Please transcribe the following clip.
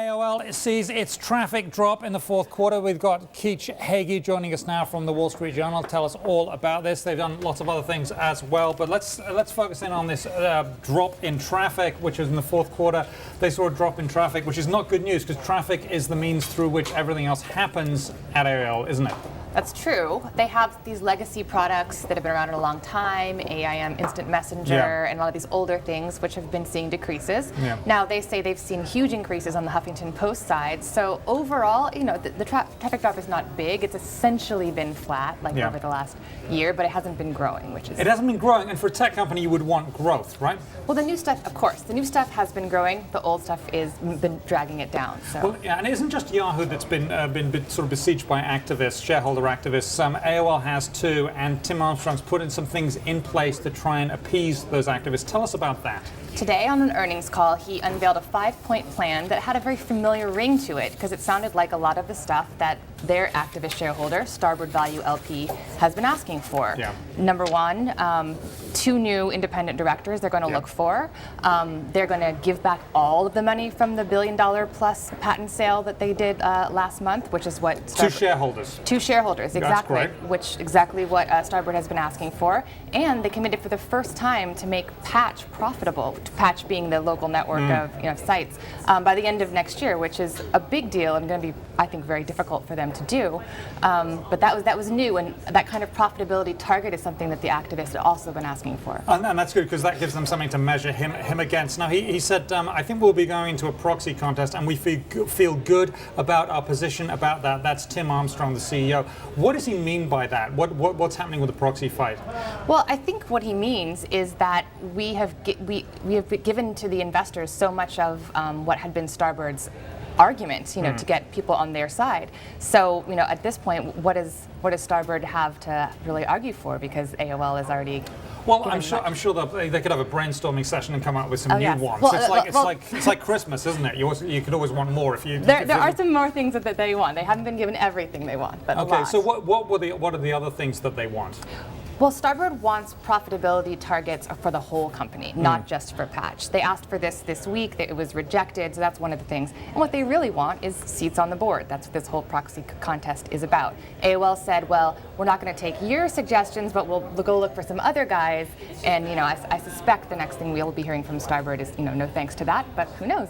AOL sees its traffic drop in the fourth quarter. We've got Keach Hagey joining us now from the Wall Street Journal. Tell us all about this. They've done lots of other things as well, but let's focus in on this drop in traffic, which is in the fourth quarter. They saw a drop in traffic, which is not good news because traffic is the means through which everything else happens at AOL, isn't it? That's true. They have these legacy products that have been around in a long time, AIM, Instant Messenger, and a lot of these older things which have been seeing decreases. Now they say they've seen huge increases on the Huffington Post side. So overall, you know, the traffic drop is not big. It's essentially been flat over the last year, but it hasn't been growing, which is... It hasn't been growing, and for a tech company you would want growth, right? Well, the new stuff, of course. The new stuff has been growing. The old stuff is been dragging it down. So. Well, yeah, and it isn't just Yahoo that's been sort of besieged by activists, shareholder activists. AOL has too, and Tim Armstrong's put in some things in place to try and appease those activists. Tell us about that. Today on an earnings call, he unveiled a 5-point plan that had a very familiar ring to it because it sounded like a lot of the stuff that their activist shareholder, Starboard Value LP, has been asking for. Number one, 2 new independent directors they're going to look for. They're going to give back all of the money from the $1 billion-plus patent sale that they did last month, which is what... Two shareholders. Two shareholders, exactly. That's great. Which exactly what Starboard has been asking for. And they committed for the first time to make Patch profitable, Patch being the local network of sites, by the end of next year, which is a big deal and going to be, I think, very difficult for them to do. But that was new, and that kind of profitability target is something that the activists have also been asking for. And that's good because that gives them something to measure him against. Now, he said, I think we'll be going into a proxy contest, and we feel good about our position about that. That's Tim Armstrong, the CEO. What does he mean by that? What's happening with the proxy fight? Well, I think what he means is that we have given to the investors so much of what had been Starboard's argument, to get people on their side. So, at this point, what does Starboard have to really argue for? Because AOL is already. Well, I'm sure they could have a brainstorming session and come up with some new ones. Well, it's like Christmas, isn't it? You could always want more if you. There are some more things that they want. They haven't been given everything they want, but a lot. So what are the other things that they want? Well, Starboard wants profitability targets for the whole company, not just for Patch. They asked for this week, it was rejected, so that's one of the things. And what they really want is seats on the board. That's what this whole proxy contest is about. AOL said, well, we're not going to take your suggestions, but we'll go look for some other guys. And I suspect the next thing we'll be hearing from Starboard is, no thanks to that, but who knows?